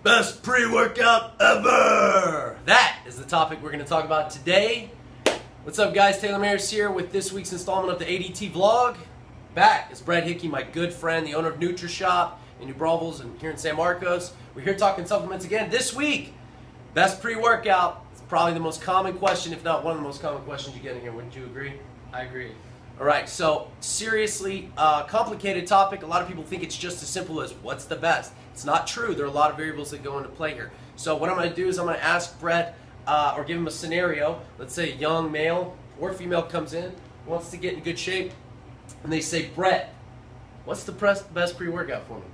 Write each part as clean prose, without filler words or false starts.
Best pre-workout ever! That is the topic we're going to talk about today. What's up, guys? Taylor Maris here with this week's installment of the ADT vlog. Back is Brett Hickey, my good friend, the owner of NutriShop in New Braunfels and here in San Marcos. We're here talking supplements again this week. Best pre-workout. It's probably the most common question, if not one of the most common questions you get in here. Wouldn't you agree? I agree. All right, so seriously, complicated topic. A lot of people think it's just as simple as what's the best. It's not true. There are a lot of variables that go into play here. So what I'm going to do is I'm going to ask Brett or give him a scenario. Let's say a young male or female comes in, wants to get in good shape, and they say, Brett, what's the best pre-workout for me?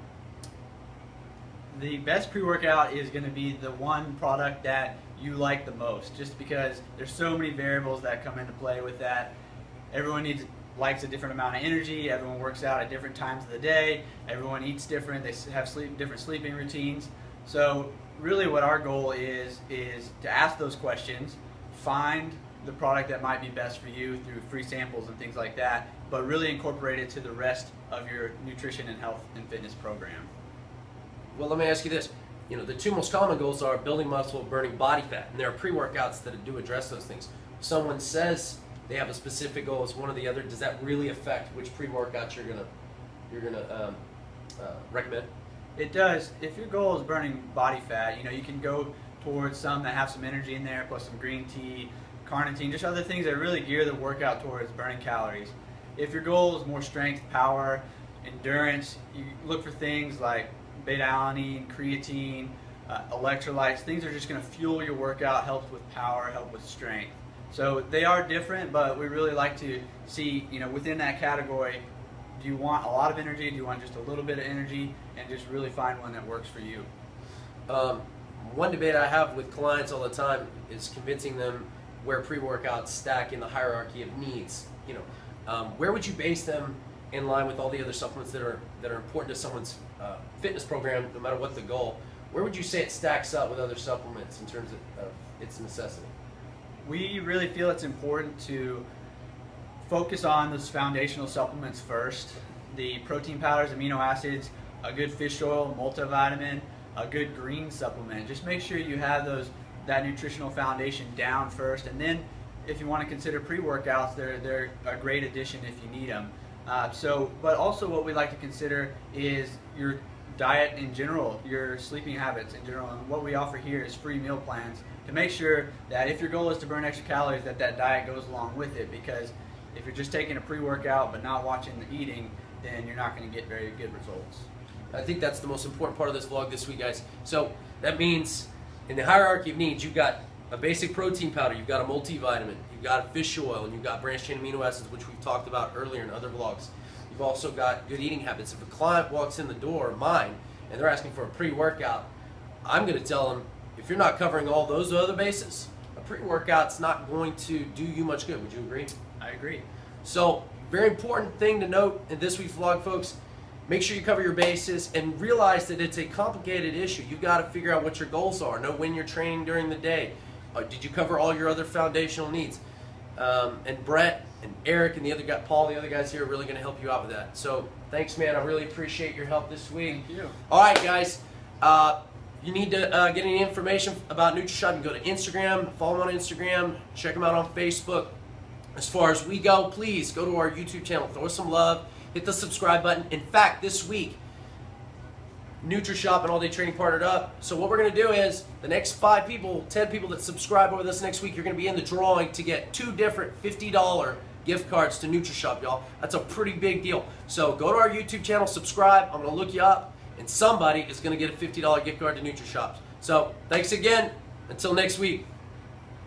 The best pre-workout is going to be the one product that you like the most, just because there's so many variables that come into play with that. Everyone likes a different amount of energy. Everyone works out at different times of the day. Everyone eats different. They have different sleeping routines. So really what our goal is to ask those questions, find the product that might be best for you through free samples and things like that, but really incorporate it to the rest of your nutrition and health and fitness program. Well, let me ask you this. You know, the two most common goals are building muscle, burning body fat, and there are pre-workouts that do address those things. If someone says they have a specific goal as one or the other, does that really affect which pre-workout you're gonna recommend? It does. If your goal is burning body fat, you can go towards some that have some energy in there, plus some green tea, carnitine, just other things that really gear the workout towards burning calories. If your goal is more strength, power, endurance, you look for things like beta-alanine, creatine, electrolytes. Things are just going to fuel your workout, help with power, help with strength. So they are different, but we really like to see, within that category, do you want a lot of energy, do you want just a little bit of energy, and just really find one that works for you. One debate I have with clients all the time is convincing them where pre-workouts stack in the hierarchy of needs. Where would you base them in line with all the other supplements that are important to someone's fitness program, no matter what the goal? Where would you say it stacks up with other supplements in terms of its necessity? We really feel it's important to focus on those foundational supplements first. The protein powders, amino acids, a good fish oil, multivitamin, a good green supplement. Just make sure you have that nutritional foundation down first, and then if you want to consider pre-workouts, they're a great addition if you need them. But also what we like to consider is your diet in general, your sleeping habits in general, and what we offer here is free meal plans to make sure that if your goal is to burn extra calories, that diet goes along with it, because if you're just taking a pre-workout but not watching the eating, then you're not going to get very good results. I think that's the most important part of this vlog this week, guys. So that means in the hierarchy of needs, you've got a basic protein powder, you've got a multivitamin, you've got a fish oil, and you've got branched chain amino acids, which we've talked about earlier in other vlogs. You've also got good eating habits. If a client walks in the door, mine, and they're asking for a pre-workout, I'm going to tell them, if you're not covering all those other bases, a pre-workout's not going to do you much good. Would you agree? I agree. So, very important thing to note in this week's vlog, folks. Make sure you cover your bases and realize that it's a complicated issue. You've got to figure out what your goals are. Know when you're training during the day. Did you cover all your other foundational needs? And Brett and Eric and Paul, the other guys here are really going to help you out with that. So thanks, man. I really appreciate your help this week. Thank you. All right, guys. You need to get any information about NutriShop, you can go to Instagram, follow them on Instagram, check them out on Facebook. As far as we go, please go to our YouTube channel, throw us some love, hit the subscribe button. In fact, this week, NutriShop and All Day Training partnered up. So what we're going to do is the next 5 people, 10 people that subscribe over this next week, you're going to be in the drawing to get 2 different $50 gift cards to NutriShop, y'all. That's a pretty big deal. So go to our YouTube channel, subscribe. I'm going to look you up, and somebody is going to get a $50 gift card to NutriShop. So thanks again. Until next week.